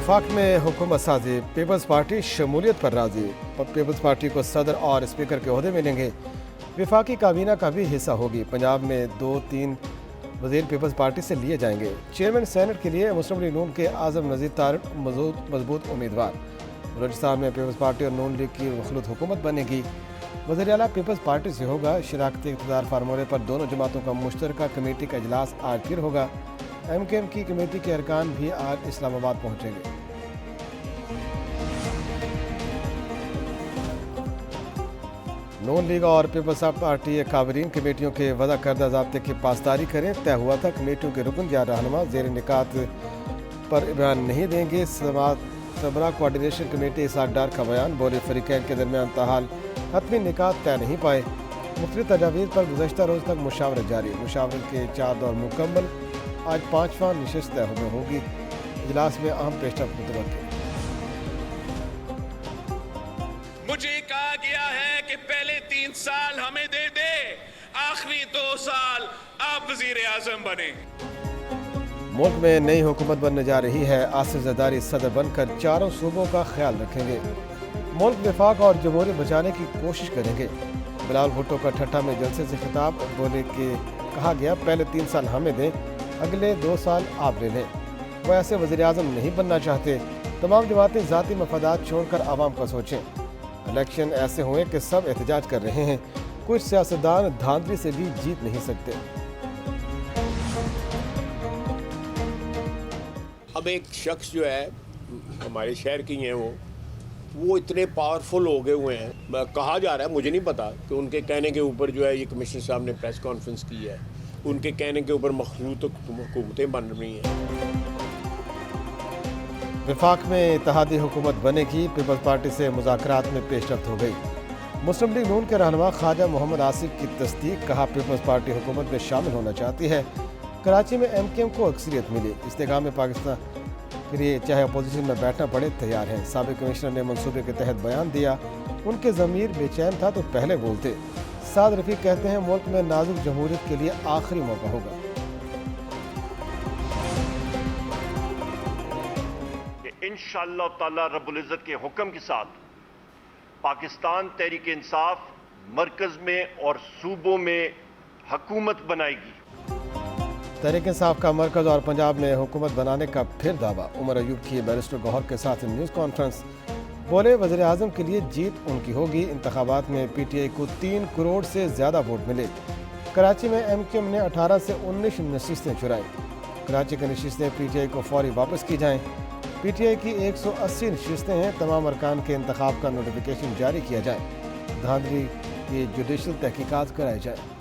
वफाक में हुकूमत साजी, पीपल्स पार्टी शमूलियत पर राजी। पीपल्स पार्टी को सदर और स्पीकर के ओहदे मिलेंगे। वफाकी काबीना का भी हिस्सा होगी। पंजाब में 2-3 वज़ीर पीपल्स पार्टी से लिए जाएंगे। चेयरमैन सेनेट के लिए मुस्लिम लीग नून के आज़म नज़ीर तारिक मजबूत उम्मीदवार। बलूचिस्तान में पीपल्स पार्टी और नून लीग की मखलूत हुकूमत बनेगी। वज़ीर आला पीपल्स पार्टी से होगा। शराकती इक़्तिदार फार्मूले पर दोनों जमातों का मुश्तरका कमेटी का इजलास आज फिर होगा। MKM की कमेटी के अरकान भी आज इस्लामाबाद पहुंचेंगे। नून लीग और पीपल्स पार्टी काबरीन कमेटियों के वज़ा करदा ज़ाब्ते की पासदारी करें। तय हुआ था कमेटियों के रुकन या रहनुमा ज़ेर निकात पर बयान नहीं देंगे। सबरा कोऑर्डिनेशन कमेटी इसहाक डार का बयान। बोले फरीकैन के दरमियान ताहाल हतमी निकात तय नहीं पाए। मुख्तलिफ तजावीज़ पर गुज़श्ता रोज़ तक मुशावरत जारी। मुशावरत के 4 दौर मुकम्मल। आज 5वां नशिस्त तय होगी। इजलास में अहम पेशरफ्त मुतवक्किल। मुझे कहा गया है कि पहले 3 साल हमें दे दे, आखिरी 2 साल आप वजीर आजम बने। मुल्क में नई हुकूमत बनने जा रही है। आसिफ जरदारी सदर बनकर चारों सूबों का ख्याल रखेंगे। मुल्क वफाक और जमहूरियत बचाने की कोशिश करेंगे। बिलावल भुट्टो का ठट्टा में जलसे से खिताब। बोले कि कहा गया पहले 3 साल हमें दें, अगले 2 साल आप ले लें। वो ऐसे वज़ीर आज़म नहीं बनना चाहते। तमाम जमातें ज़ाती मफादात छोड़कर आवाम का सोचें। इलेक्शन ऐसे हुए कि सब एहतजाज कर रहे हैं। कुछ सियासतदान धांधली से भी जीत नहीं सकते। अब एक शख्स जो है हमारे शहर की हैं, वो इतने पावरफुल हो गए हुए हैं। कहा जा रहा है, मुझे नहीं पता, कि उनके कहने के ऊपर जो है ये कमिश्नर साहब ने प्रेस कॉन्फ्रेंस की है। उनके कहने के ऊपर मखलूत हुकूमतें बन रही हैं। वफाक में इत्तेहादी हुकूमत बनेगी। पीपल्स पार्टी से मुज़ाकरात में पेशरफ्त हो गई। मुस्लिम लीग नून के रहनुमा ख्वाजा मोहम्मद आसिफ की तस्दीक। कहा पीपल्स पार्टी हुकूमत में शामिल होना चाहती है। कराची में MKM को अक्सरियत मिली। इस्तेकाम में पाकिस्तान के लिए चाहे अपोजिशन में बैठना पड़े तैयार हैं। साबिक कमिश्नर ने मंसूबे के तहत बयान दिया। उनके ज़मीर बेचैन था तो पहले बोलते। साद रफीक कहते हैं मुल्क में नाजुक जमहूरियत के लिए आखिरी मौका होगा। इंशाअल्लाह ताला रब्बुल इज़्ज़त के हुक्म के साथ पाकिस्तान तहरीक इंसाफ मरकज में और सूबों में हुकूमत बनाएगी। तहरीक इंसाफ का मरकज और पंजाब में हुकूमत बनाने का फिर दावा। उमर अयूब की बैरिस्टर गौहर के साथ न्यूज़ कॉन्फ्रेंस। बोले वज़ीर आज़म के लिए जीत उनकी होगी। इंतखाबात में PTI को 3 करोड़ से ज़्यादा वोट मिले। कराची में MKM ने 18 से 19 नशिस्तें चुराई। कराची की नशिस्तें PTI को फौरी वापस की जाएँ। PTI की 180 नशिस्तें हैं। तमाम अरकान के इंतखाब का नोटिफिकेशन जारी किया जाए। धांधली की जुडिशल तहकीकात कराई जाए।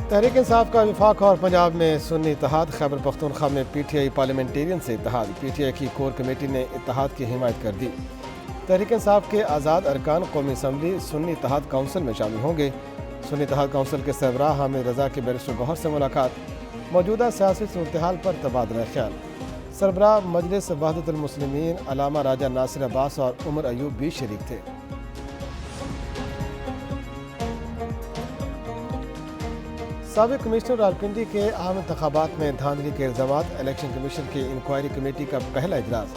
तहरीक इंसाफ का वफाक और पंजाब में सुन्नी इत्तेहाद। खैबर पख्तूनख्वा में PTI पार्लियामेंटेरियन से इत्तेहाद। PTI की कोर कमेटी ने इत्तेहाद की हिमायत कर दी। तहरीक इंसाफ के आज़ाद अरकान कौमी असम्बली सुन्नी इत्तेहाद काउंसिल में शामिल होंगे। सुन्नी इत्तेहाद काउंसिल के सरबराह हामिद रज़ा की बैरिस्टर गौहर से मुलाकात। मौजूदा सियासी सूरत-ए-हाल पर तबादला ख्याल। सरबराह मजलिस वहदतुल मुस्लिमीन अल्लामा राजा नासिर अब्बास और उमर अयूब भी शरीक थे। साबिक कमिश्नर रावलपिंडी के आम इंतखाबात में धांधली के इल्ज़ामात। इलेक्शन कमीशन की इंक्वायरी कमेटी का पहला इजलास।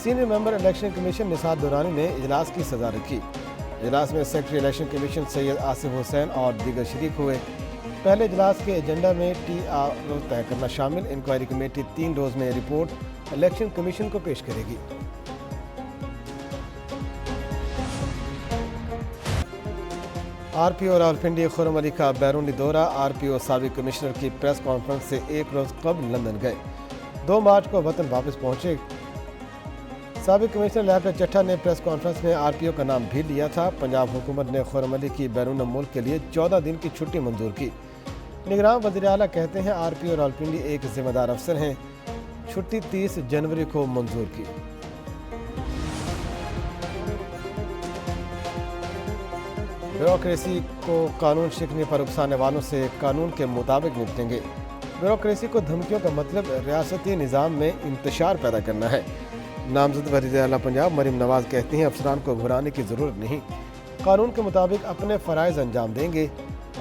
Senior member election commission Nisar Durrani ने इजलास की सजा रखी। इजलास में secretary election commission Syed Asif Hussain और दीगर शरीक हुए। पहले इजलास के एजेंडा में TRO तय करना शामिल। इंक्वायरी कमेटी 3 रोज़ में रिपोर्ट इलेक्शन कमीशन को पेश करेगी। RPO रावलपिंडी खुर्रम अली का बैरूनी दौरा। RPO साबिक कमिश्नर की प्रेस कॉन्फ्रेंस से 1 रोज़ कबल लंदन गए। 2 मार्च को वतन वापस पहुंचे। साबिक कमिश्नर लियाकत चट्टा ने प्रेस कॉन्फ्रेंस में RPO का नाम भी लिया था। पंजाब हुकूमत ने खुर्रम अली की बैरून मुल्क के लिए 14 दिन की छुट्टी मंजूर की। निगरान वज़ीर आला कहते हैं RPO रावलपिंडी एक जिम्मेदार अफसर हैं। छुट्टी 30 जनवरी को मंजूर की। ब्यूरोक्रेसी को कानून शिकने पर उकसाने वालों से कानून के मुताबिक निपटेंगे। ब्यूरोक्रेसी को धमकियों का मतलब रियासती निज़ाम में इंतशार पैदा करना है। नामजद वज़ीर आला पंजाब मरीम नवाज कहती हैं अफसरान को घबराने की ज़रूरत नहीं। कानून के मुताबिक अपने फ़राइज़ अंजाम देंगे।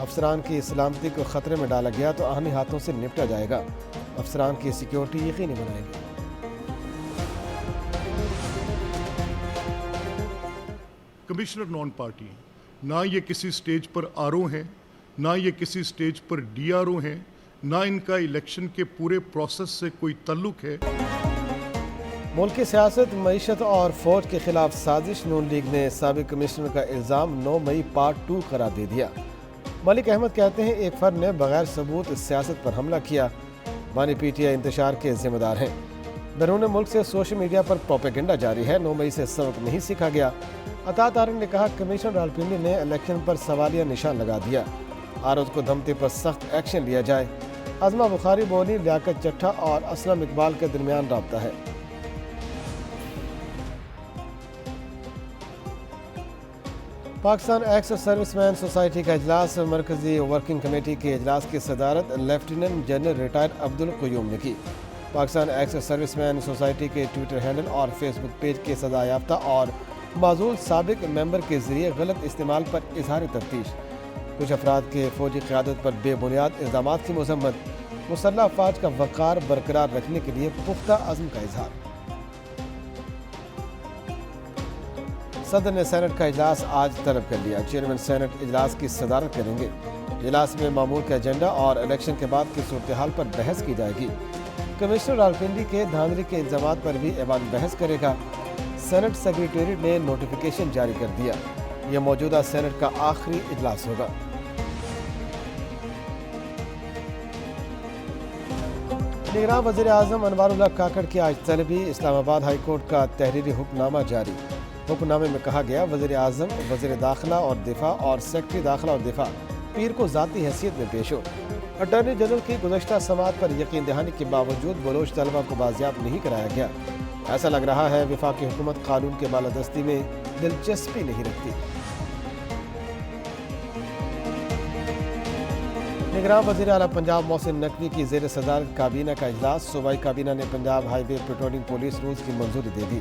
افسران کی سلامتی کو خطرے میں ڈالا گیا تو آہنی ہاتھوں سے نپٹا جائے گا. افسران کی سیکیورٹی یقینی بنائیں گے. کمشنر نان پارٹی نہ یہ کسی سٹیج پر آر او ہیں، نہ یہ کسی سٹیج پر ڈی آر او ہیں، نہ ان کا الیکشن کے پورے پروسیس سے کوئی تعلق ہے. ملک کی سیاست، معیشت اور فوج کے خلاف سازش. نون لیگ نے سابق کمشنر کا الزام 9 مئی پارٹ 2 قرار دے دیا. ملک احمد کہتے ہیں ایک فرد نے بغیر ثبوت سیاست پر حملہ کیا. بانی پی ٹی آئی انتشار کے ذمہ دار ہیں. بیرون ملک سے سوشل میڈیا پر پروپیگنڈا جاری ہے. 9 مئی سے سبق نہیں سیکھا گیا. عطا طارق نے کہا کمشنر راولپنڈی نے الیکشن پر سوالیہ نشان لگا دیا. عارض کو دھمکی پر سخت ایکشن لیا جائے. عظمہ بخاری بولی لیاقت چٹھا اور اسلم اقبال کے درمیان رابطہ ہے. پاکستان ایکس سروس مین سوسائٹی کا اجلاس. مرکزی ورکنگ کمیٹی کے اجلاس کی صدارت لیفٹیننٹ جنرل ریٹائرڈ عبدالقیوم نے کی. پاکستان ایکس سروس مین سوسائٹی کے ٹویٹر ہینڈل اور فیس بک پیج کے سزا یافتہ اور معزول سابق ممبر کے ذریعے غلط استعمال پر اظہار تفتیش. کچھ افراد کے فوجی قیادت پر بے بنیاد الزامات کی مذمت. مسلح افواج کا وقار برقرار رکھنے کے لیے پختہ عزم کا اظہار. صدر نے سینٹ کا اجلاس آج طلب کر لیا. چیئرمین سینٹ اجلاس کی صدارت کریں گے. اجلاس میں معمول کا ایجنڈا اور الیکشن کے بعد کی صورتحال پر بحث کی جائے گی. کمشنر راولپنڈی کے دھاندلی کے الزامات پر بھی ایوان بحث کرے گا. سینٹ سیکریٹریٹ نے نوٹیفیکیشن جاری کر دیا. یہ موجودہ سینٹ کا آخری اجلاس ہوگا. نگراں وزیر اعظم انوار اللہ کاکڑ کی آج طلبی. اسلام آباد ہائی کورٹ کا تحریری حکم نامہ جاری. حکم نامے میں کہا گیا وزیر اعظم، وزیر داخلہ اور دفاع اور سیکرٹری داخلہ اور دفاع پیر کو ذاتی حیثیت میں پیش ہو. اٹارنی جنرل کی گزشتہ سماعت پر یقین دہانی کے باوجود بلوچ طلبہ کو بازیاب نہیں کرایا گیا. ایسا لگ رہا ہے وفاقی حکومت قانون کے بالادستی میں دلچسپی نہیں رکھتی. نگراں وزیر اعلیٰ پنجاب محسن نقوی کی زیر صدارت کابینہ کا اجلاس. صوبائی کابینہ نے پنجاب ہائی وے پیٹرولنگ پولیس رولز کی منظوری دے دی.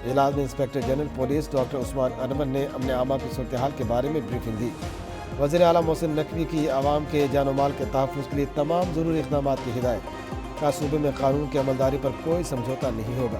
اجلاس میں انسپکٹر جنرل پولیس ڈاکٹر عثمان انور نے امن عامہ کی صورتحال کے بارے میں بریفنگ دی. وزیر اعلیٰ محسن نقوی کی عوام کے جان و مال کے تحفظ کے لیے تمام ضروری اقدامات کی ہدایت. کا صوبے میں قانون کی عملداری پر کوئی سمجھوتہ نہیں ہوگا.